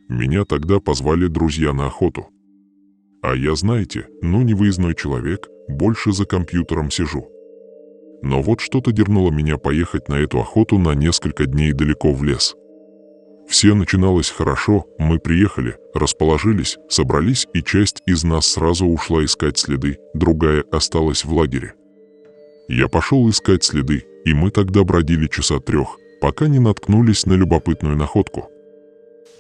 Меня тогда позвали друзья на охоту. А я, знаете, не выездной человек, больше за компьютером сижу. Но вот что-то дернуло меня поехать на эту охоту на несколько дней далеко в лес. Все начиналось хорошо, мы приехали, расположились, собрались, и часть из нас сразу ушла искать следы, другая осталась в лагере. Я пошел искать следы, и мы тогда бродили часа 3, пока не наткнулись на любопытную находку.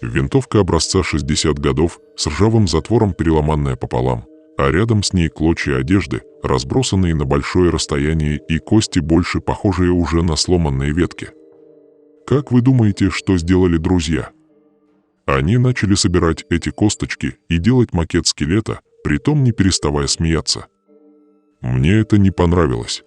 Винтовка образца 60 годов, с ржавым затвором, переломанная пополам, а рядом с ней клочья одежды, разбросанные на большое расстояние, и кости, больше похожие уже на сломанные ветки. Как вы думаете, что сделали друзья? Они начали собирать эти косточки и делать макет скелета, притом не переставая смеяться. Мне это не понравилось.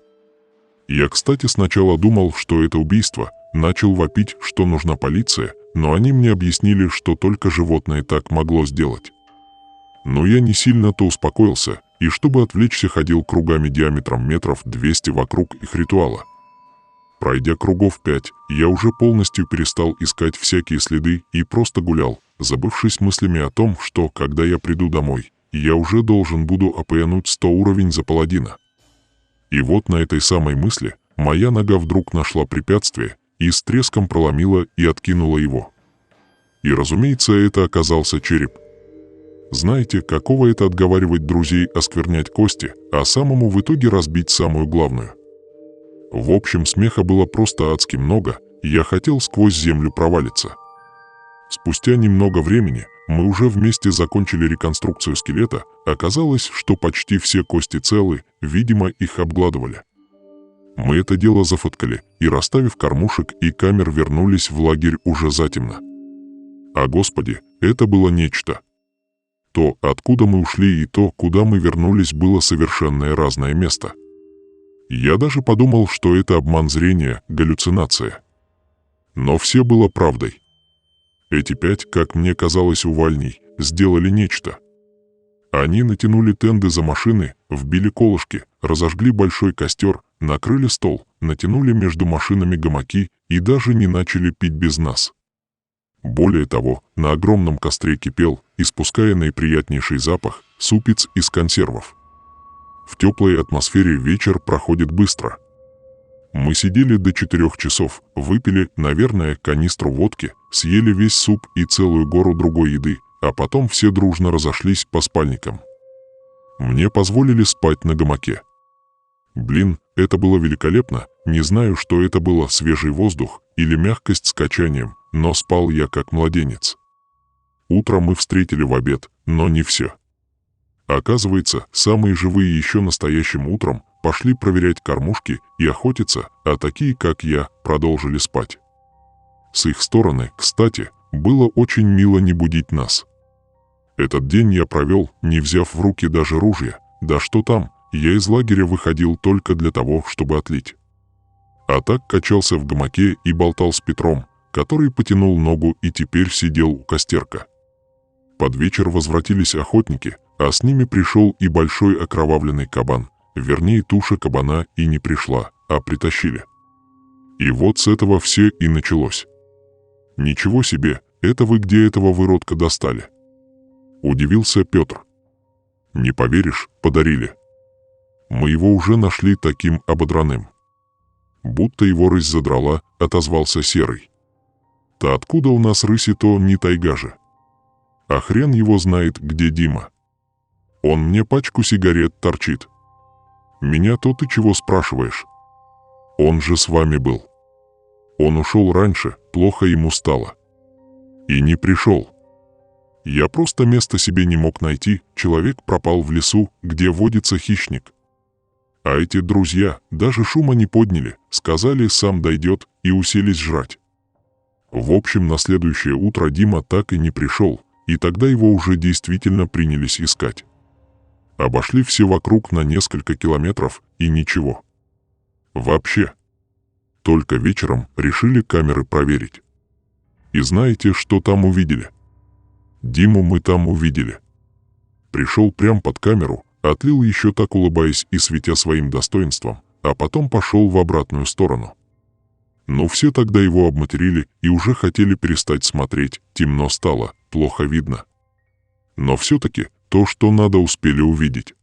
Я, кстати, сначала думал, что это убийство, начал вопить, что нужна полиция, но они мне объяснили, что только животное так могло сделать. Но я не сильно-то успокоился, и чтобы отвлечься, ходил кругами диаметром метров 200 вокруг их ритуала. Пройдя кругов 5, я уже полностью перестал искать всякие следы и просто гулял, забывшись мыслями о том, что, когда я приду домой, я уже должен буду опоянуть 100 уровень за паладина. И вот на этой самой мысли моя нога вдруг нашла препятствие и с треском проломила и откинула его. И, разумеется, это оказался череп. Знаете, какого это отговаривать друзей осквернять кости, а самому в итоге разбить самую главную? В общем, смеха было просто адски много, и я хотел сквозь землю провалиться. Спустя немного времени мы уже вместе закончили реконструкцию скелета, оказалось, что почти все кости целы, видимо, их обгладывали. Мы это дело зафоткали, и, расставив кормушек и камер, вернулись в лагерь уже затемно. А господи, это было нечто. То, откуда мы ушли, и то, куда мы вернулись, было совершенно разное место. Я даже подумал, что это обман зрения, галлюцинация. Но все было правдой. Эти 5, как мне казалось, увальней, сделали нечто. Они натянули тенды за машины, вбили колышки, разожгли большой костер, накрыли стол, натянули между машинами гамаки и даже не начали пить без нас. Более того, на огромном костре кипел, испуская наиприятнейший запах, супец из консервов. В теплой атмосфере вечер проходит быстро. Мы сидели до 4 часов, выпили, наверное, канистру водки, съели весь суп и целую гору другой еды, а потом все дружно разошлись по спальникам. Мне позволили спать на гамаке. Блин, это было великолепно, не знаю, что это было, свежий воздух или мягкость с качанием, но спал я как младенец. Утром мы встретили в обед, но не все. Оказывается, самые живые еще настоящим утром пошли проверять кормушки и охотиться, а такие, как я, продолжили спать. С их стороны, кстати, было очень мило не будить нас. Этот день я провел, не взяв в руки даже ружья, да что там, я из лагеря выходил только для того, чтобы отлить. А так качался в гамаке и болтал с Петром, который потянул ногу и теперь сидел у костерка. Под вечер возвратились охотники, а с ними пришел и большой окровавленный кабан, вернее, туша кабана и не пришла, а притащили. И вот с этого все и началось. Ничего себе, это вы где этого выродка достали? Удивился Петр. Не поверишь, подарили. Мы его уже нашли таким ободранным. Будто его рысь задрала, отозвался Серый. Да откуда у нас рыси, то не тайга же. А хрен его знает, где Дима. Он мне пачку сигарет торчит. Меня-то ты чего спрашиваешь? Он же с вами был. Он ушел раньше, плохо ему стало. И не пришел. Я просто места себе не мог найти, человек пропал в лесу, где водится хищник. А эти друзья даже шума не подняли, сказали, сам дойдет, и уселись жрать. В общем, на следующее утро Дима так и не пришел, и тогда его уже действительно принялись искать. Обошли все вокруг на несколько километров, и ничего. Вообще. Только вечером решили камеры проверить. И знаете, что там увидели? Диму мы там увидели. Пришел прям под камеру, отлил еще так, улыбаясь и светя своим достоинством, а потом пошел в обратную сторону. Но все тогда его обматерили и уже хотели перестать смотреть, темно стало, плохо видно. Но все-таки то, что надо, успели увидеть.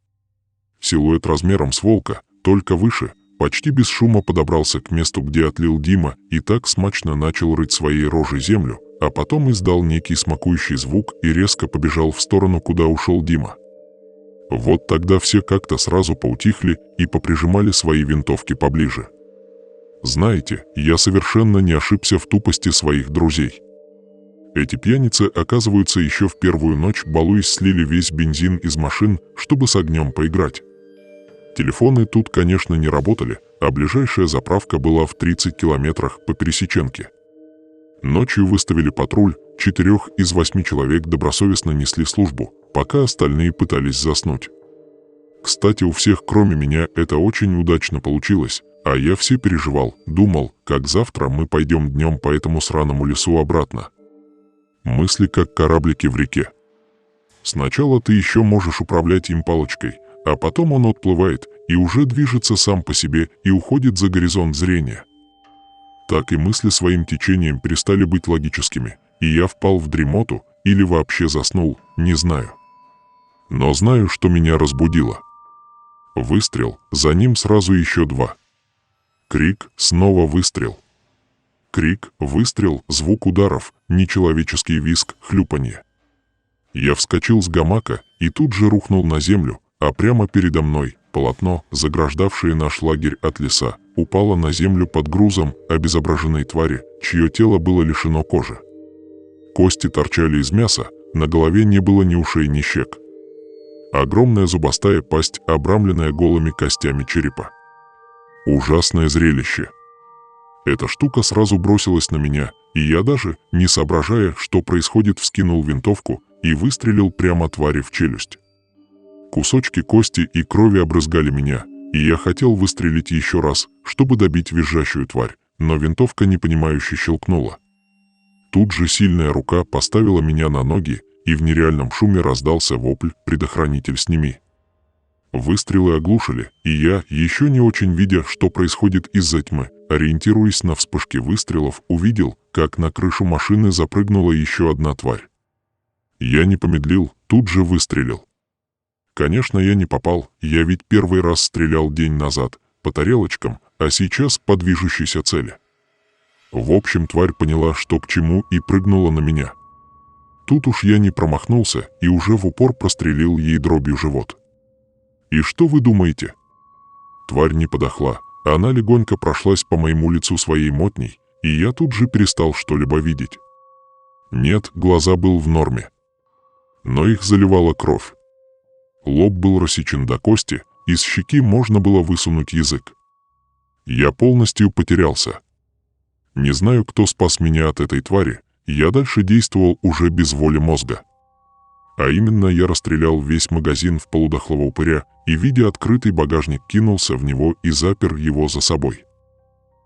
Силуэт размером с волка, только выше, почти без шума подобрался к месту, где отлил Дима, и так смачно начал рыть своей рожей землю, а потом издал некий смакующий звук и резко побежал в сторону, куда ушел Дима. Вот тогда все как-то сразу поутихли и поприжимали свои винтовки поближе. Знаете, я совершенно не ошибся в тупости своих друзей. Эти пьяницы, оказывается, еще в первую ночь, балуясь, слили весь бензин из машин, чтобы с огнем поиграть. Телефоны тут, конечно, не работали, а ближайшая заправка была в 30 километрах по пересеченке. Ночью выставили патруль, 4 из 8 человек добросовестно несли службу, пока остальные пытались заснуть. Кстати, у всех, кроме меня, это очень удачно получилось, а я все переживал, думал, как завтра мы пойдем днем по этому сраному лесу обратно. Мысли как кораблики в реке. Сначала ты еще можешь управлять им палочкой, а потом он отплывает и уже движется сам по себе и уходит за горизонт зрения. Так и мысли своим течением перестали быть логическими, и я впал в дремоту или вообще заснул, не знаю. Но знаю, что меня разбудило. Выстрел, за ним сразу еще 2. Крик, снова выстрел. Крик, выстрел, звук ударов, нечеловеческий визг, хлюпанье. Я вскочил с гамака и тут же рухнул на землю, а прямо передо мной полотно, заграждавшее наш лагерь от леса, упало на землю под грузом обезображенной твари, чье тело было лишено кожи. Кости торчали из мяса, на голове не было ни ушей, ни щек. Огромная зубастая пасть, обрамленная голыми костями черепа. Ужасное зрелище. Эта штука сразу бросилась на меня, и я даже, не соображая, что происходит, вскинул винтовку и выстрелил прямо твари в челюсть. Кусочки кости и крови обрызгали меня, и я хотел выстрелить еще раз, чтобы добить визжащую тварь, но винтовка непонимающе щелкнула. Тут же сильная рука поставила меня на ноги, и в нереальном шуме раздался вопль: «Предохранитель сними!». Выстрелы оглушили, и я, еще не очень видя, что происходит из-за тьмы, ориентируясь на вспышки выстрелов, увидел, как на крышу машины запрыгнула еще одна тварь. Я не помедлил, тут же выстрелил. Конечно, я не попал, я ведь первый раз стрелял день назад, по тарелочкам, а сейчас по движущейся цели. В общем, тварь поняла, что к чему, и прыгнула на меня. Тут уж я не промахнулся и уже в упор прострелил ей дробью живот. И что вы думаете? Тварь не подохла, она легонько прошлась по моему лицу своей мотней, и я тут же перестал что-либо видеть. Нет, глаза был в норме. Но их заливала кровь. Лоб был рассечен до кости, из щеки можно было высунуть язык. Я полностью потерялся. Не знаю, кто спас меня от этой твари, я дальше действовал уже без воли мозга. А именно, я расстрелял весь магазин в полудохлого упыря и, видя открытый багажник, кинулся в него и запер его за собой.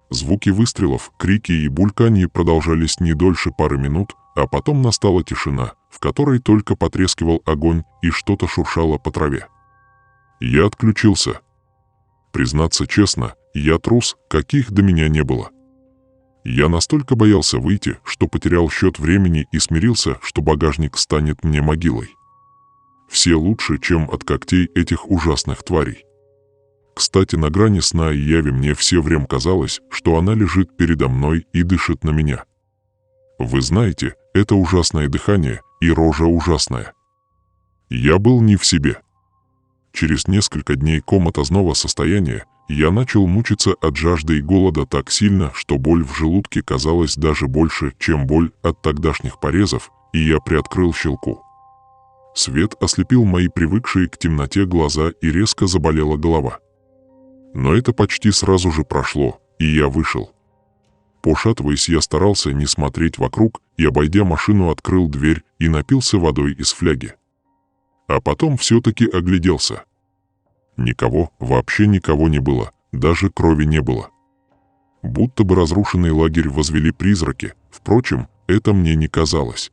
Звуки выстрелов, крики и бульканье продолжались не дольше пары минут, а потом настала тишина, в которой только потрескивал огонь и что-то шуршало по траве. Я отключился. Признаться честно, я трус, каких до меня не было. Я настолько боялся выйти, что потерял счет времени и смирился, что багажник станет мне могилой. Все лучше, чем от когтей этих ужасных тварей. Кстати, на грани сна и яви мне все время казалось, что она лежит передо мной и дышит на меня. Вы знаете, это ужасное дыхание и рожа ужасная. Я был не в себе. Через несколько дней коматозного состояния я начал мучиться от жажды и голода так сильно, что боль в желудке казалась даже больше, чем боль от тогдашних порезов, и я приоткрыл щелку. Свет ослепил мои привыкшие к темноте глаза, и резко заболела голова. Но это почти сразу же прошло, и я вышел. Пошатываясь, я старался не смотреть вокруг и, обойдя машину, открыл дверь и напился водой из фляги. А потом все-таки огляделся. Никого, вообще никого не было, даже крови не было. Будто бы разрушенный лагерь возвели призраки, впрочем, это мне не казалось.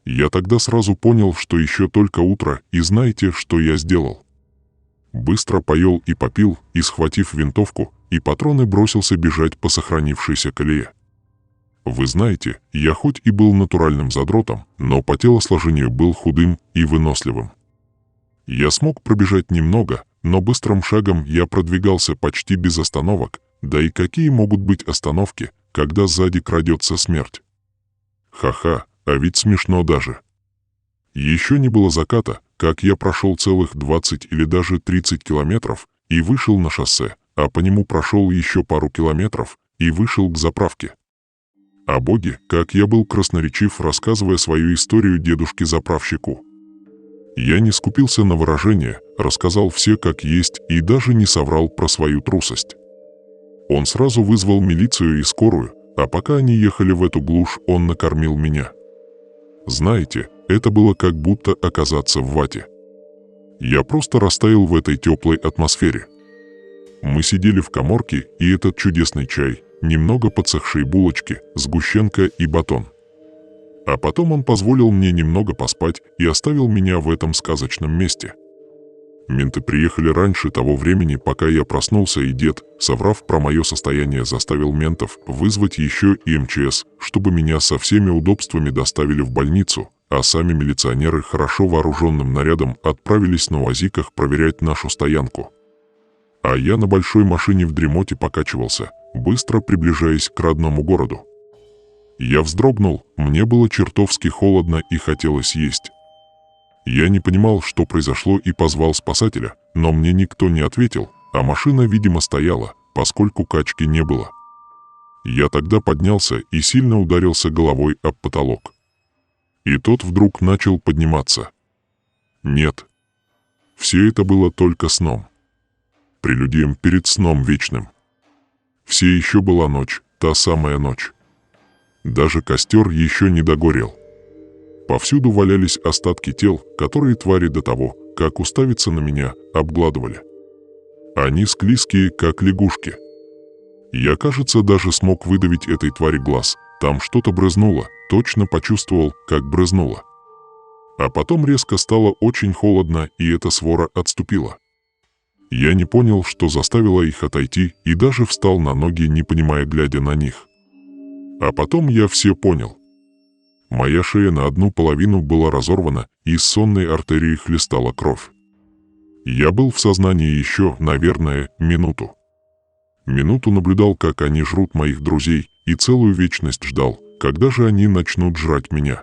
Я тогда сразу понял, что еще только утро, и знаете, что я сделал? Быстро поел и попил, и, схватив винтовку и патроны, бросился бежать по сохранившейся колее. Вы знаете, я хоть и был натуральным задротом, но по телосложению был худым и выносливым. Я смог пробежать немного, но быстрым шагом я продвигался почти без остановок, да и какие могут быть остановки, когда сзади крадется смерть? Ха-ха, а ведь смешно даже. Еще не было заката, как я прошел целых 20 или даже 30 километров и вышел на шоссе, а по нему прошел еще пару километров и вышел к заправке. О боге, как я был красноречив, рассказывая свою историю дедушке-заправщику. Я не скупился на выражения, рассказал все как есть и даже не соврал про свою трусость. Он сразу вызвал милицию и скорую, а пока они ехали в эту глушь, он накормил меня. Знаете, это было как будто оказаться в вате. Я просто растаял в этой теплой атмосфере. Мы сидели в каморке, и этот чудесный чай, немного подсохшие булочки, сгущенка и батон. А потом он позволил мне немного поспать и оставил меня в этом сказочном месте. Менты приехали раньше того времени, пока я проснулся, и дед, соврав про мое состояние, заставил ментов вызвать еще и МЧС, чтобы меня со всеми удобствами доставили в больницу, а сами милиционеры хорошо вооруженным нарядом отправились на УАЗиках проверять нашу стоянку. А я на большой машине в дремоте покачивался, быстро приближаясь к родному городу. Я вздрогнул, мне было чертовски холодно и хотелось есть. Я не понимал, что произошло, и позвал спасателя, но мне никто не ответил, а машина, видимо, стояла, поскольку качки не было. Я тогда поднялся и сильно ударился головой об потолок. И тот вдруг начал подниматься. Нет. Все это было только сном. Прелюдием перед сном вечным. Все еще была ночь, та самая ночь. Даже костер еще не догорел. Повсюду валялись остатки тел, которые твари до того, как уставиться на меня, обгладывали. Они склизкие, как лягушки. Я, кажется, даже смог выдавить этой твари глаз. Там что-то брызнуло, точно почувствовал, как брызнуло. А потом резко стало очень холодно, и эта свора отступила. Я не понял, что заставило их отойти, и даже встал на ноги, не понимая, глядя на них. А потом я все понял. Моя шея на одну половину была разорвана, и из сонной артерии хлестала кровь. Я был в сознании еще, наверное, минуту. Минуту наблюдал, как они жрут моих друзей, и целую вечность ждал, когда же они начнут жрать меня.